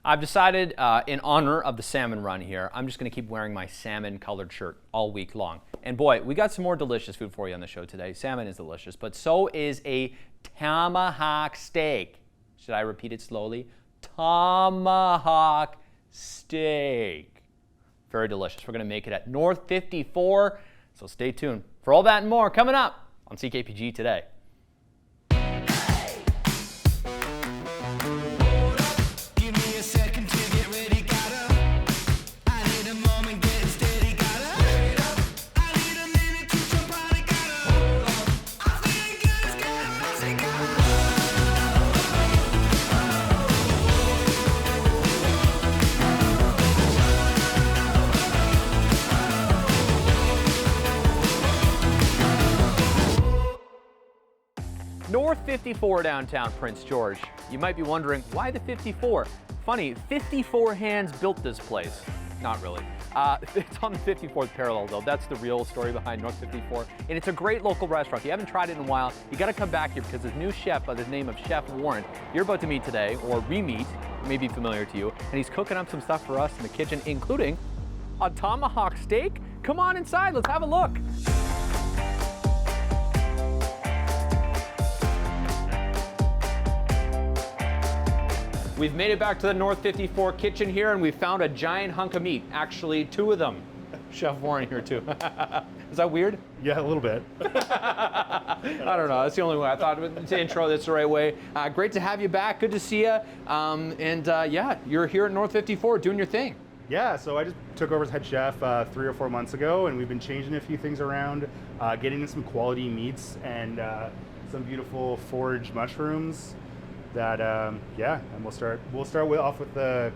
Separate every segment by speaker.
Speaker 1: I've decided, in honor of the salmon run here, I'm just going to keep wearing my salmon-colored shirt all week long. And boy, we got some more delicious food for you on the show today. Salmon is delicious, but so is a tomahawk steak. Should I repeat it slowly? Tomahawk steak. Very delicious. We're going to make it at North 54, so stay tuned for all that and more coming up on CKPG Today. North 54 downtown Prince George. You might be wondering, why the 54? Funny, 54 hands built this place. Not really. It's on the 54th parallel though. That's the real story behind North 54. And it's a great local restaurant. If you haven't tried it in a while, you gotta come back here because this new chef by the name of Chef Warren, you're about to meet today, or re-meet, may be familiar to you, and he's cooking up some stuff for us in the kitchen, including a tomahawk steak. Come on inside, let's have a look. We've made it back to the North 54 kitchen here, and we found a giant hunk of meat. Actually, two of them. Chef Warren here too. Is that weird?
Speaker 2: Yeah, a little bit.
Speaker 1: I don't know. That's the only way I thought to intro this the right way. Great to have you back. Good to see you. Yeah, you're here at North 54 doing your thing.
Speaker 2: Yeah, so I just took over as head chef 3 or 4 months ago, and we've been changing a few things around, getting in some quality meats and some beautiful foraged mushrooms. That yeah, and we'll start off with the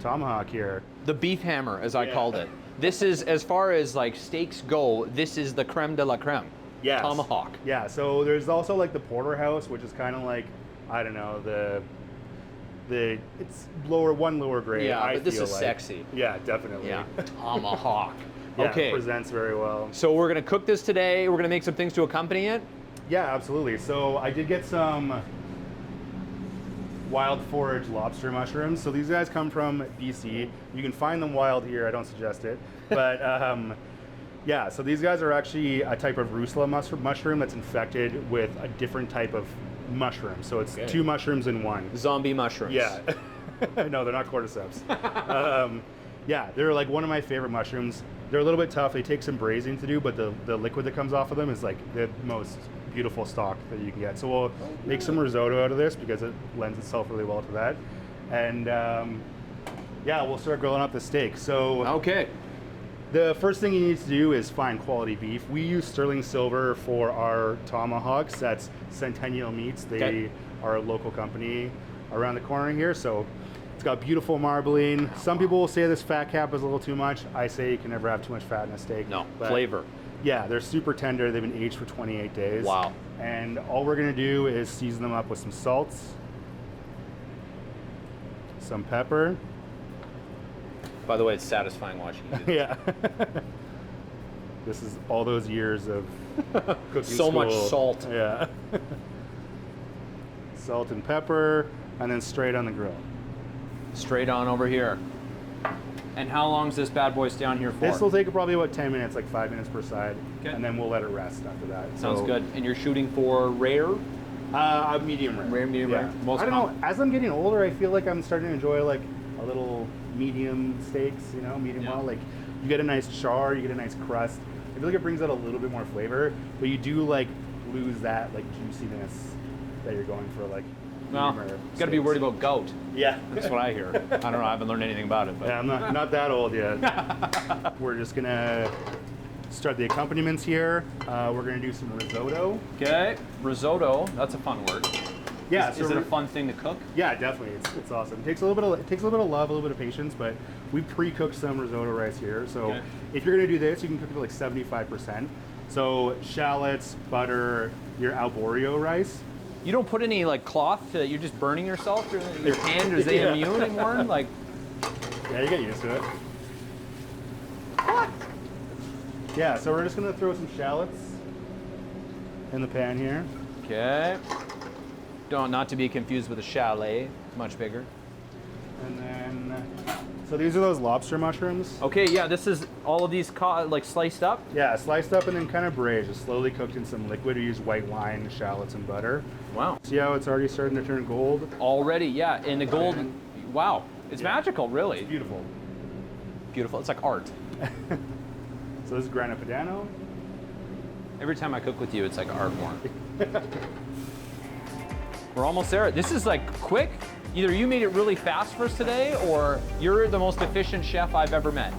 Speaker 2: tomahawk here.
Speaker 1: The beef hammer, as I called it. This is, as far as like steaks go, this is the creme de la creme.
Speaker 2: Yes.
Speaker 1: Tomahawk.
Speaker 2: Yeah. So there's also like the porterhouse, which is kind of like, I don't know, it's lower grade.
Speaker 1: Yeah, but this is
Speaker 2: like.
Speaker 1: sexy.
Speaker 2: Yeah, definitely.
Speaker 1: Yeah. Tomahawk.
Speaker 2: Yeah,
Speaker 1: Okay.
Speaker 2: it presents very well.
Speaker 1: So we're gonna cook this today. We're gonna make some things to accompany it.
Speaker 2: Yeah, absolutely. So I did get some wild forage lobster mushrooms. So these guys come from BC. You can find them wild here. I don't suggest it. But yeah, so these guys are actually a type of Rusula mushroom that's infected with a different type of mushroom. So it's two mushrooms in one.
Speaker 1: Zombie mushrooms.
Speaker 2: Yeah. No, they're not cordyceps. Yeah, they're like one of my favorite mushrooms. They're a little bit tough. They take some braising to do, but the liquid that comes off of them is like the most beautiful stock that you can get. So we'll make some risotto out of this because it lends itself really well to that. And yeah, we'll start grilling up the steak. So
Speaker 1: okay.
Speaker 2: The first thing you need to do is find quality beef. We use sterling silver for our tomahawks. That's Centennial Meats. They are a local company around the corner here. So it's got beautiful marbling. Some people will say this fat cap is a little too much. I say you can never have too much fat in a steak.
Speaker 1: No, flavor.
Speaker 2: Yeah, they're super tender. They've been aged for 28 days.
Speaker 1: Wow.
Speaker 2: And all we're gonna do is season them up with some salts, some pepper.
Speaker 1: By the way, it's satisfying watching you.
Speaker 2: Yeah. This is all those years of cooking
Speaker 1: So
Speaker 2: school.
Speaker 1: much salt.
Speaker 2: Yeah. Salt and pepper, and then straight on the grill.
Speaker 1: Straight on over here. And how long does this bad boy stay on here for?
Speaker 2: This will take probably about 10 minutes, like 5 minutes per side,
Speaker 1: Okay.
Speaker 2: and then we'll let it rest after that.
Speaker 1: Sounds
Speaker 2: So,
Speaker 1: good. And you're shooting for rare?
Speaker 2: Medium rare.
Speaker 1: Rare, medium rare. Most
Speaker 2: I don't know. As I'm getting older, I feel like I'm starting to enjoy like a little medium steaks. You know, medium well. Like you get a nice char, you get a nice crust. I feel like it brings out a little bit more flavor, but you do like lose that like juiciness that you're going for like.
Speaker 1: Well, you got to be worried about gout.
Speaker 2: Yeah,
Speaker 1: that's what I hear. I don't know. I haven't learned anything about it. But.
Speaker 2: Yeah, I'm not that old yet. We're just gonna start the accompaniments here. We're gonna do some risotto.
Speaker 1: Okay, risotto. That's a fun word.
Speaker 2: Yeah.
Speaker 1: Is it a fun thing to cook?
Speaker 2: Yeah, definitely. It's awesome. It takes a little bit of love, a little bit of patience, but we pre-cooked some risotto rice here. So if you're gonna do this, you can cook it to like 75%. So shallots, butter, your arborio rice.
Speaker 1: You don't put any like cloth to, you're just burning yourself? Your hand, is they immune anymore? Like,
Speaker 2: yeah, you get used to it. What? Yeah, so we're just gonna throw some shallots in the pan here.
Speaker 1: Okay. Not to be confused with a chalet, much bigger.
Speaker 2: And then So these are those lobster mushrooms.
Speaker 1: Okay, yeah, this is all of these like sliced up?
Speaker 2: Yeah, sliced up and then kind of braised, just slowly cooked in some liquid. We use white wine, shallots, and butter.
Speaker 1: Wow.
Speaker 2: See how it's already starting to turn gold?
Speaker 1: Already, yeah, and the gold, wow. It's magical, really.
Speaker 2: It's beautiful.
Speaker 1: Beautiful, it's like art.
Speaker 2: So this is grana padano.
Speaker 1: Every time I cook with you, it's like art more. We're almost there. This is like quick. Either you made it really fast for us today, or you're the most efficient chef I've ever met.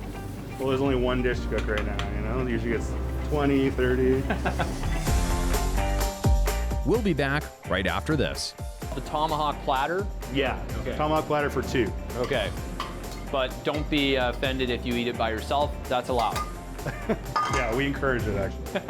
Speaker 2: Well, there's only one dish to cook right now, you know? It usually gets 20, 30.
Speaker 3: We'll be back right after this.
Speaker 1: The tomahawk platter.
Speaker 2: Yeah,
Speaker 1: Okay.
Speaker 2: tomahawk platter for 2.
Speaker 1: Okay. But don't be offended if you eat it by yourself. That's allowed.
Speaker 2: Yeah, we encourage it actually.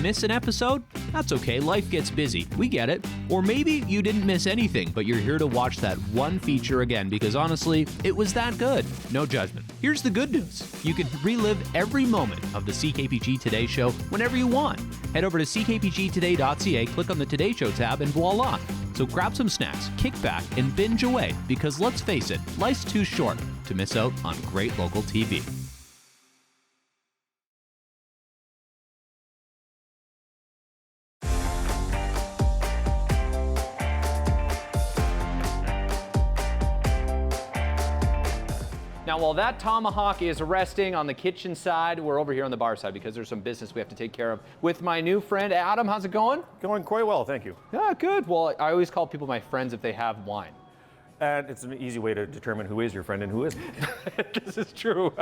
Speaker 3: Miss an episode? That's okay, life gets busy. We get it. Or maybe you didn't miss anything, but you're here to watch that one feature again because honestly, it was that good. No judgment. Here's the good news. You can relive every moment of the CKPG Today Show whenever you want. Head over to ckpgtoday.ca, click on the Today Show tab, and voila. So grab some snacks, kick back, and binge away because let's face it, life's too short to miss out on great local TV.
Speaker 1: Now, while that tomahawk is resting on the kitchen side, we're over here on the bar side because there's some business we have to take care of with my new friend, Adam. How's it going?
Speaker 4: Going quite well, thank you.
Speaker 1: Yeah, good. Well, I always call people my friends if they have wine.
Speaker 4: And it's an easy way to determine who is your friend and who isn't.
Speaker 1: This is true.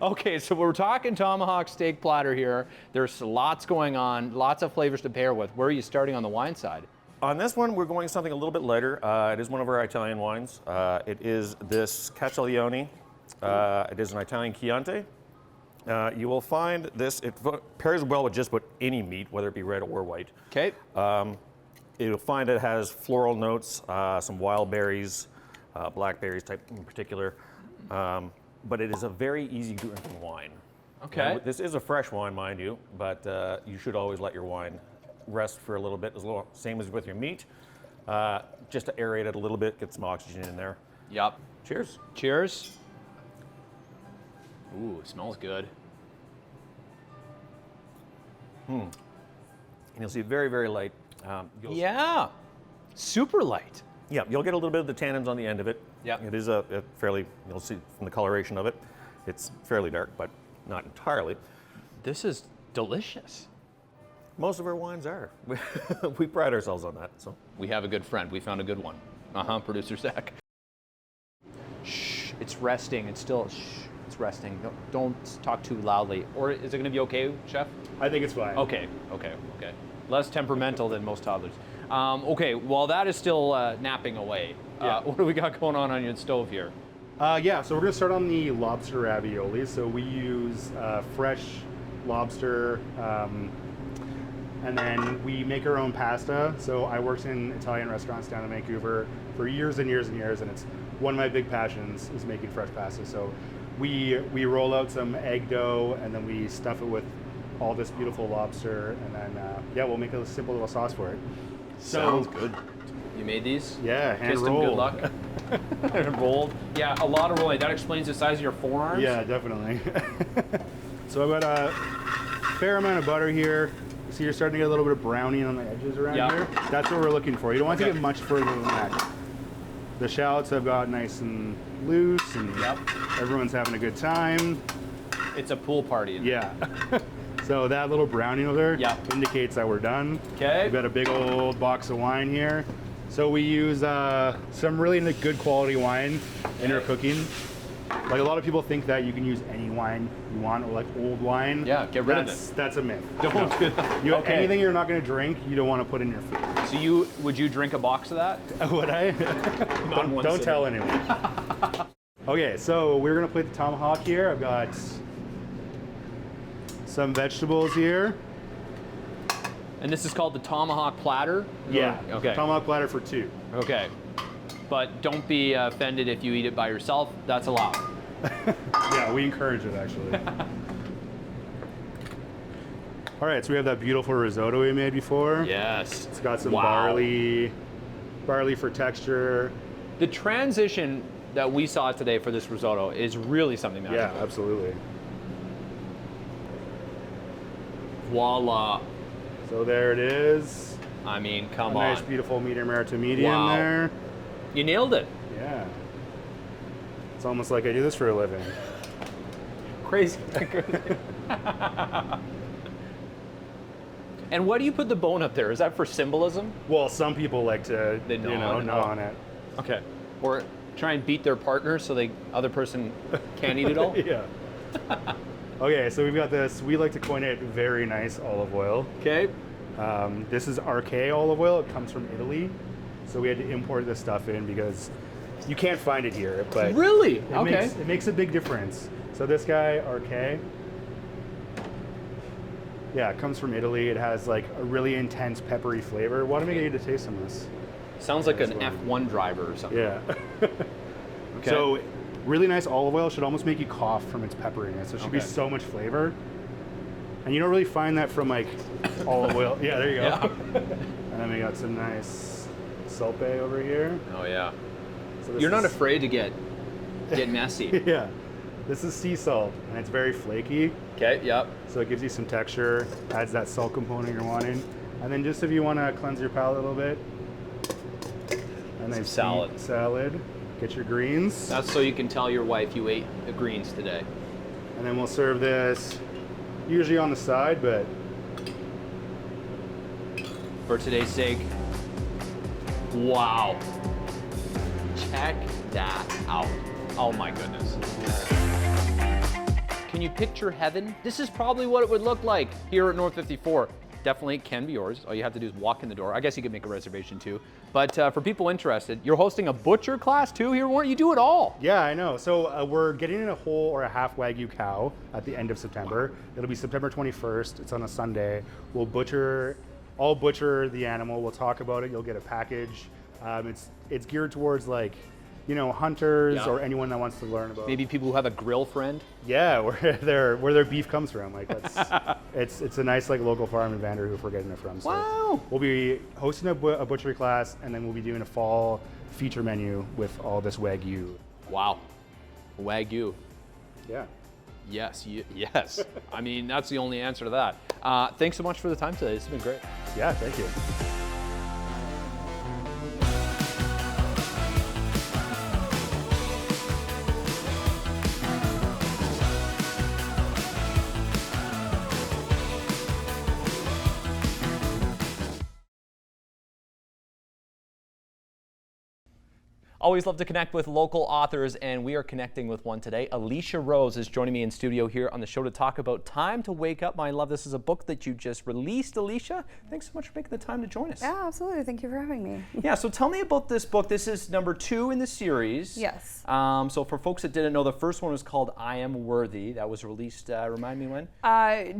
Speaker 1: Okay, so we're talking tomahawk steak platter here. There's lots going on, lots of flavors to pair with. Where are you starting on the wine side?
Speaker 4: On this one, we're going something a little bit lighter. It is one of our Italian wines. It is this Castiglione. It is an Italian Chianti. You will find this, it pairs well with just about any meat, whether it be red or white.
Speaker 1: Okay.
Speaker 4: You'll find it has floral notes, some wild berries, blackberries type in particular. But it is a very easy drinking wine.
Speaker 1: Okay.
Speaker 4: Now, this is a fresh wine, mind you, but you should always let your wine rest for a little bit, same as with your meat, just to aerate it a little bit, get some oxygen in there.
Speaker 1: Yep.
Speaker 4: Cheers.
Speaker 1: Cheers. Ooh, it smells good.
Speaker 4: And you'll see very, very light.
Speaker 1: Yeah. Super light.
Speaker 4: Yeah, you'll get a little bit of the tannins on the end of it.
Speaker 1: Yeah.
Speaker 4: It is a fairly, you'll see from the coloration of it, it's fairly dark, but not entirely.
Speaker 1: This is delicious.
Speaker 4: Most of our wines are. We pride ourselves on that. So
Speaker 1: We have a good friend. We found a good one. Producer Zach. Shh, it's resting. It's still, shh, it's resting. Don't talk too loudly. Or is it gonna be okay, Chef?
Speaker 2: I think it's fine.
Speaker 1: Okay. Less temperamental than most toddlers. Okay, while that is still napping away,
Speaker 2: Yeah.
Speaker 1: what do we got going on your stove here?
Speaker 2: Yeah, so we're gonna start on the lobster ravioli. So we use fresh lobster, and then we make our own pasta. So I worked in Italian restaurants down in Vancouver for years and years and years, and it's one of my big passions is making fresh pasta. So we roll out some egg dough, and then we stuff it with all this beautiful lobster, and then yeah, we'll make a simple little sauce for it.
Speaker 1: Sounds good. You made these?
Speaker 2: Yeah, hand
Speaker 1: Kissed them,
Speaker 2: rolled.
Speaker 1: good luck. And rolled. Yeah, a lot of rolling. That explains the size of your forearms.
Speaker 2: Yeah, definitely. So I've got a fair amount of butter here. See, you're starting to get a little bit of browning on the edges around
Speaker 1: Yeah.
Speaker 2: here. That's what we're looking for. You don't want to get much further than that. The shallots I've got nice and loose, and everyone's having a good time.
Speaker 1: It's a pool party.
Speaker 2: Yeah. So that little browning over there indicates that we're done.
Speaker 1: Okay.
Speaker 2: We've got a big old box of wine here. So we use some really good quality wine in our cooking. Like a lot of people think that you can use any wine you want, or like old wine.
Speaker 1: Yeah, get rid of it.
Speaker 2: That's a myth.
Speaker 1: Don't do that. Okay.
Speaker 2: Anything you're not going to drink, you don't want to put in your food.
Speaker 1: So would you drink a box of that?
Speaker 2: Would I? Don't tell anyone. Okay, so we're going to plate the tomahawk here. I've got some vegetables here.
Speaker 1: And this is called the tomahawk platter?
Speaker 2: Yeah.
Speaker 1: Okay.
Speaker 2: Tomahawk platter for 2.
Speaker 1: Okay. But don't be offended if you eat it by yourself. That's allowed.
Speaker 2: Yeah, we encourage it actually. All right, so we have that beautiful risotto we made before.
Speaker 1: Yes.
Speaker 2: It's got some barley, barley for texture.
Speaker 1: The transition that we saw today for this risotto is really something magical.
Speaker 2: Yeah, absolutely.
Speaker 1: Voila.
Speaker 2: So there it is.
Speaker 1: I mean, come
Speaker 2: A
Speaker 1: on.
Speaker 2: nice, beautiful medium rare to medium
Speaker 1: Wow.
Speaker 2: there.
Speaker 1: You nailed it.
Speaker 2: Yeah. It's almost like I do this for a living.
Speaker 1: Crazy. And why do you put the bone up there? Is that for symbolism?
Speaker 2: Well, some people like to,
Speaker 1: They
Speaker 2: gnaw on it.
Speaker 1: Okay. Or try and beat their partner so the other person can't eat it all?
Speaker 2: Yeah. Okay, so we've got this, we like to coin it very nice olive oil.
Speaker 1: Okay.
Speaker 2: This is RK olive oil. It comes from Italy. So we had to import this stuff in because you can't find it here. But
Speaker 1: Really?
Speaker 2: it
Speaker 1: Okay.
Speaker 2: it makes a big difference. So this guy, RK, yeah, it comes from Italy. It has like a really intense peppery flavor. Why don't we get you to taste some of this?
Speaker 1: Sounds like an
Speaker 2: This one.
Speaker 1: F1 driver or something.
Speaker 2: Yeah.
Speaker 1: Okay.
Speaker 2: So really nice olive oil should almost make you cough from its pepperiness. There should be
Speaker 1: Okay.
Speaker 2: so much flavor. And you don't really find that from like olive oil. Yeah, there you go.
Speaker 1: Yeah.
Speaker 2: And then we got some nice sulpe over here.
Speaker 1: Oh, yeah.
Speaker 2: So this
Speaker 1: You're not
Speaker 2: is-
Speaker 1: afraid to get messy.
Speaker 2: Yeah. This is sea salt, and it's very flaky,
Speaker 1: Okay, yep.
Speaker 2: so it gives you some texture, adds that salt component you're wanting. And then just if you want to cleanse your palate a little bit, and then
Speaker 1: salad.
Speaker 2: Salad. Get your greens.
Speaker 1: That's so you can tell your wife you ate the greens today.
Speaker 2: And then we'll serve this usually on the side, but
Speaker 1: For today's sake. Wow. Check that out. Oh my goodness. Can you picture heaven? This is probably what it would look like here at North 54. Definitely can be yours. All you have to do is walk in the door. I guess you could make a reservation too. But for people interested, you're hosting a butcher class too here, weren't you? Do it all.
Speaker 2: yeah, I know. So we're getting in a whole or a half Wagyu cow at the end of September. It'll be September 21st. It's on a Sunday. I'll butcher the animal. We'll talk about it. You'll get a package. It's geared towards like, hunters
Speaker 1: Yeah.
Speaker 2: or anyone that wants to learn about.
Speaker 1: Maybe people who have a grill friend.
Speaker 2: Yeah, where their beef comes from. Like that's it's a nice like local farm in Vanderhoof we're getting it from. So
Speaker 1: Wow.
Speaker 2: we'll be hosting a butchery class, and then we'll be doing a fall feature menu with all this Wagyu.
Speaker 1: Wow. Wagyu.
Speaker 2: Yeah.
Speaker 1: Yes, yes. I mean, that's the only answer to that. Thanks so much for the time today. It's been great.
Speaker 2: Yeah, thank you.
Speaker 1: Always love to connect with local authors, and we are connecting with one today. Elisha Rose is joining me in studio here on the show to talk about Time to Wake Up My Love. This is a book that you just released, Elisha. Thanks so much for making the time to join us.
Speaker 5: Yeah, absolutely. Thank you for having me.
Speaker 1: Yeah, so tell me about this book. This is number 2 in the series.
Speaker 5: Yes.
Speaker 1: So for folks that didn't know, the first one was called I Am Worthy. That was released, remind me when?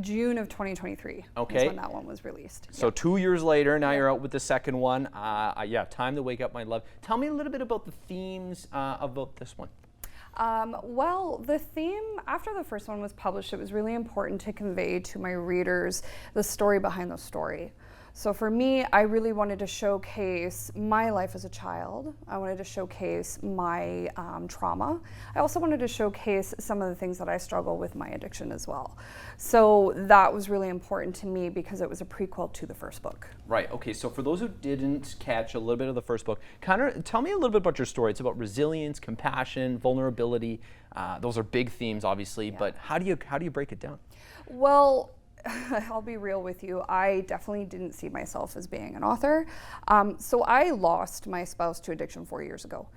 Speaker 5: June of 2023
Speaker 1: Okay.
Speaker 5: is when that one was released.
Speaker 1: So 2 years later, now you're out with the second one. Yeah, Time to Wake Up My Love. Tell me a little bit about the themes about this one.
Speaker 5: Well, the theme after the first one was published, it was really important to convey to my readers the story behind the story. So for me, I really wanted to showcase my life as a child. I wanted to showcase my trauma. I also wanted to showcase some of the things that I struggle with my addiction as well. So that was really important to me because it was a prequel to the first book.
Speaker 1: Right, okay, so for those who didn't catch a little bit of the first book, tell me a little bit about your story. It's about resilience, compassion, vulnerability. Those are big themes, obviously, but how do you break it down?
Speaker 5: Well, I'll be real with you. I definitely didn't see myself as being an author. So I lost my spouse to addiction 4 years ago.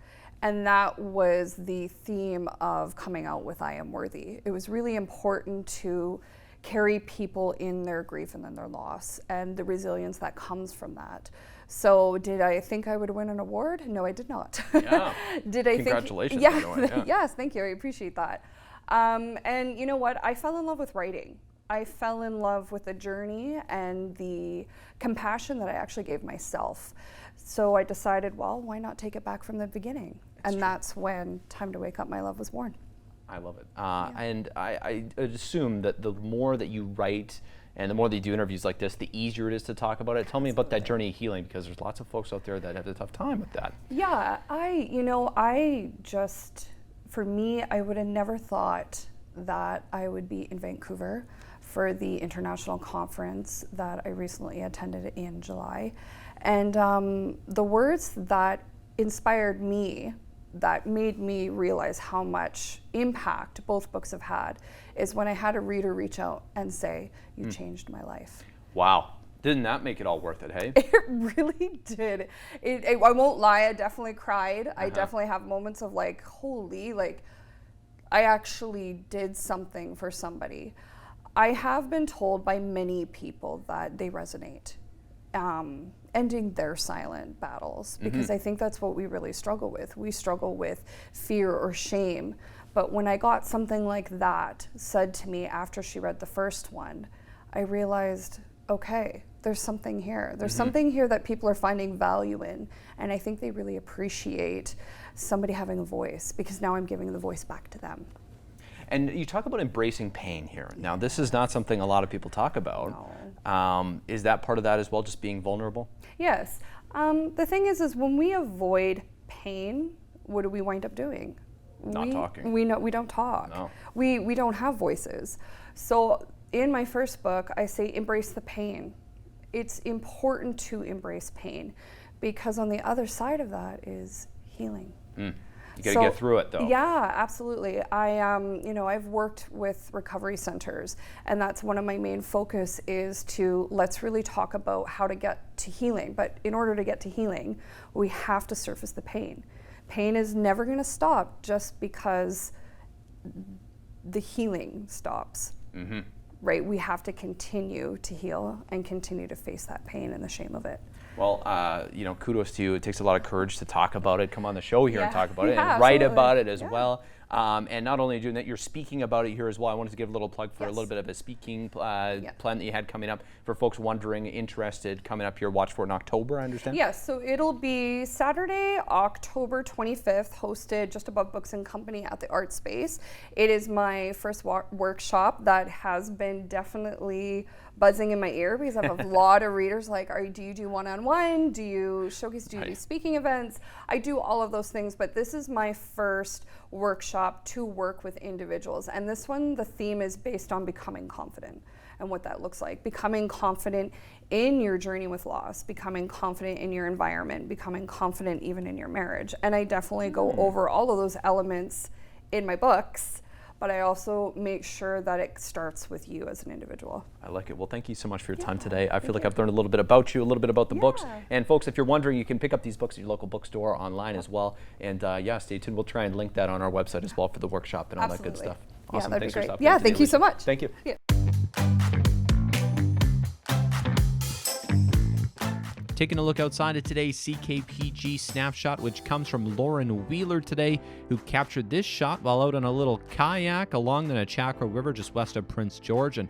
Speaker 5: And that was the theme of coming out with I Am Worthy. It was really important to carry people in their grief and in their loss and the resilience that comes from that. So did I think I would win an award? No, I did not.
Speaker 1: Yeah.
Speaker 5: Did I
Speaker 1: Congratulations,
Speaker 5: think?
Speaker 1: by the way, yeah.
Speaker 5: Yes, thank you. I appreciate that. And you know what? I fell in love with writing. I fell in love with the journey and the compassion that I actually gave myself. So I decided, well, why not take it back from the beginning? That's when Time to Wake Up My Love was born.
Speaker 1: I love it. And I assume that the more that you write And the more that you do interviews like this, the easier it is to talk about it. Tell me about that journey of healing, because there's lots of folks out there that have a tough time with that.
Speaker 5: Yeah, for me, I would have never thought that I would be in Vancouver for the international conference that I recently attended in July. And the words that inspired me, that made me realize how much impact both books have had, is when I had a reader reach out and say, "You changed my life."
Speaker 1: Wow. Didn't that make it all worth it, hey?
Speaker 5: It really did. I won't lie, I definitely cried. I definitely have moments of like, holy, like, I actually did something for somebody. I have been told by many people that they resonate, ending their silent battles, because I think that's what we really struggle with. We struggle with fear or shame. But when I got something like that said to me after she read the first one, I realized, okay, there's something here. There's something here that people are finding value in. And I think they really appreciate somebody having a voice, because now I'm giving the voice back to them.
Speaker 1: And you talk about embracing pain here. Now, this is not something a lot of people talk about.
Speaker 5: No.
Speaker 1: Is that part of that as well, just being vulnerable?
Speaker 5: Yes. The thing is when we avoid pain, what do we wind up doing?
Speaker 1: Not talking.
Speaker 5: We don't talk.
Speaker 1: No.
Speaker 5: We don't have voices. So in my first book, I say embrace the pain. It's important to embrace pain, because on the other side of that is healing.
Speaker 1: You got to get through it, though.
Speaker 5: Yeah, absolutely. I've worked with recovery centers, and that's one of my main focus is to let's really talk about how to get to healing. But in order to get to healing, we have to surface the pain. Pain is never going to stop just because the healing stops. Right? We have to continue to heal and continue to face that pain and the shame of it.
Speaker 1: Well, kudos to you. It takes a lot of courage to talk about it, come on the show here and talk about it,
Speaker 5: Yeah,
Speaker 1: and write
Speaker 5: absolutely.
Speaker 1: about it as well. And not only doing that, you're speaking about it here as well. I wanted to give a little plug for a
Speaker 5: Yes.
Speaker 1: little bit of a speaking plan that you had coming up for folks wondering, interested, coming up here. Watch for it in October, I understand?
Speaker 5: Yes, so it'll be Saturday, October 25th, hosted just above Books and Company at the Art Space. It is my first workshop that has been definitely buzzing in my ear, because I have a lot of readers like, do you do one-on-one? Do you showcase, do you do speaking events? I do all of those things, but this is my first workshop to work with individuals. And this one, the theme is based on becoming confident and what that looks like. Becoming confident in your journey with loss, becoming confident in your environment, becoming confident even in your marriage. And I definitely go over all of those elements in my books, but I also make sure that it starts with you as an individual.
Speaker 1: I like it. Well, thank you so much for your time today. I feel like I've learned a little bit about you, a little bit about the books. And folks, if you're wondering, you can pick up these books at your local bookstore, online as well. And stay tuned. We'll try and link that on our website as well for the workshop and all that good stuff. Awesome.
Speaker 5: That'd
Speaker 1: Thanks
Speaker 5: be
Speaker 1: for
Speaker 5: great.
Speaker 1: stopping
Speaker 5: Yeah,
Speaker 1: in today,
Speaker 5: thank you so
Speaker 1: Elisha.
Speaker 5: much.
Speaker 1: Thank you.
Speaker 5: Yeah.
Speaker 3: Taking a look outside of today's CKPG snapshot, which comes from Lauren Wheeler today, who captured this shot while out on a little kayak along the Nechakra River just west of Prince George. And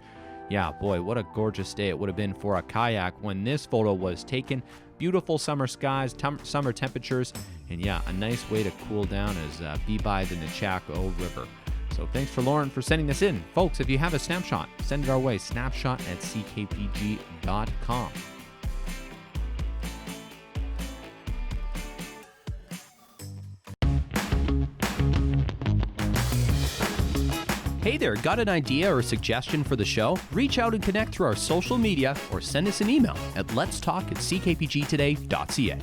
Speaker 3: yeah, boy, what a gorgeous day it would have been for a kayak when this photo was taken. Beautiful summer skies, summer temperatures, and yeah, a nice way to cool down as be by the Nechakra River. So thanks for Lauren for sending this in. Folks, if you have a snapshot, send it our way, snapshot@ckpg.com. Hey there, got an idea or suggestion for the show? Reach out and connect through our social media or send us an email at letstalk@ckpgtoday.ca.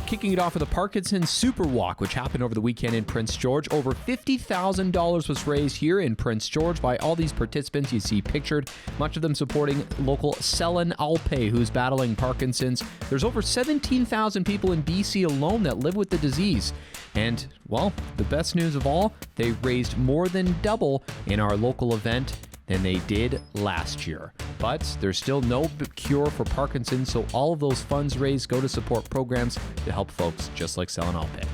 Speaker 3: Kicking it off with the Parkinson's Super Walk, which happened over the weekend in Prince George. Over $50,000 was raised here in Prince George by all these participants you see pictured, much of them supporting local Selen Alpe, who's battling Parkinson's. There's over 17,000 people in BC alone that live with the disease. And, well, the best news of all, they raised more than double in our local event than they did last year. But there's still no cure for Parkinson's, so all of those funds raised go to support programs to help folks just like Selen Alpe.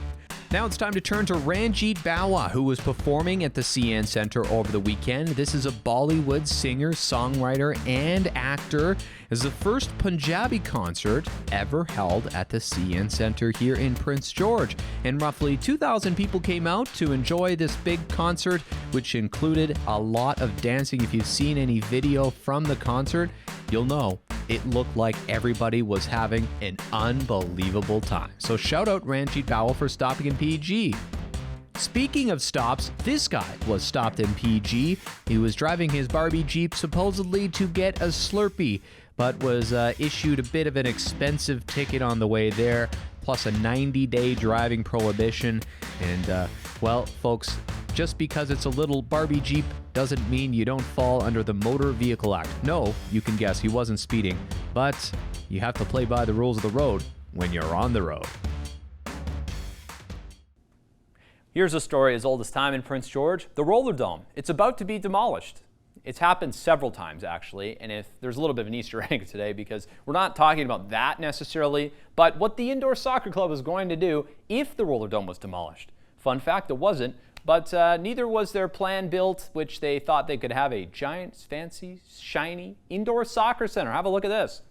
Speaker 3: Now it's time to turn to Ranjit Bawa, who was performing at the CN Center over the weekend. This is a Bollywood singer, songwriter, and actor. It's the first Punjabi concert ever held at the CN Center here in Prince George. And roughly 2,000 people came out to enjoy this big concert, which included a lot of dancing. If you've seen any video from the concert, you'll know it looked like everybody was having an unbelievable time. So shout out Ranjit Bawa for stopping in PG. Speaking of stops, this guy was stopped in PG. He was driving his Barbie Jeep supposedly to get a Slurpee, but was issued a bit of an expensive ticket on the way there, plus a 90-day driving prohibition. And, well, folks, just because it's a little Barbie Jeep doesn't mean you don't fall under the Motor Vehicle Act. No, you can guess he wasn't speeding, but you have to play by the rules of the road when you're on the road.
Speaker 1: Here's a story as old as time in Prince George, the Roller Dome. It's about to be demolished. It's happened several times, actually, and if there's a little bit of an Easter egg today because we're not talking about that necessarily, but what the indoor soccer club is going to do if the Roller Dome was demolished. Fun fact, it wasn't, but neither was their plan built, which they thought they could have a giant, fancy, shiny indoor soccer center. Have a look at this.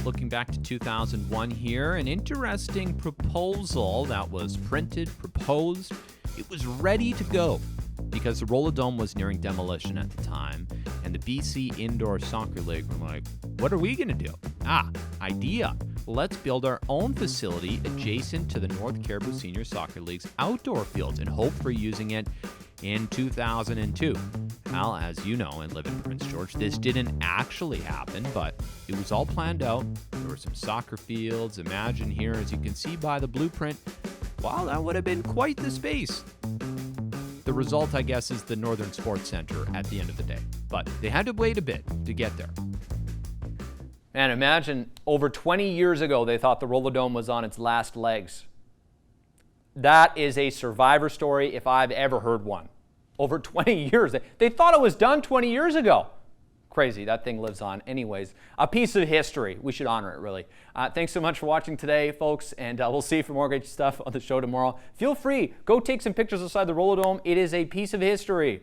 Speaker 3: Looking back to 2001 here, an interesting proposal that was printed, proposed. It was ready to go because the Roller Dome was nearing demolition at the time, and the BC Indoor Soccer League were like, what are we going to do? Idea. Let's build our own facility adjacent to the North Cariboo Senior Soccer League's outdoor fields and hope for using it in 2002. Well, as you know and live in Prince George, this didn't actually happen, but it was all planned out. There were some soccer fields. Imagine here, as you can see by the blueprint, wow, that would have been quite the space. The result, I guess, is the Northern Sports Center at the end of the day. But they had to wait a bit to get there.
Speaker 1: Man, imagine over 20 years ago, they thought the Roller Dome was on its last legs. That is a survivor story if I've ever heard one. Over 20 years. They thought it was done 20 years ago. Crazy. That thing lives on. Anyways, a piece of history. We should honor it, really. Thanks so much for watching today, folks, and we'll see you for more great stuff on the show tomorrow. Feel free. Go take some pictures outside the Roller Dome. It is a piece of history.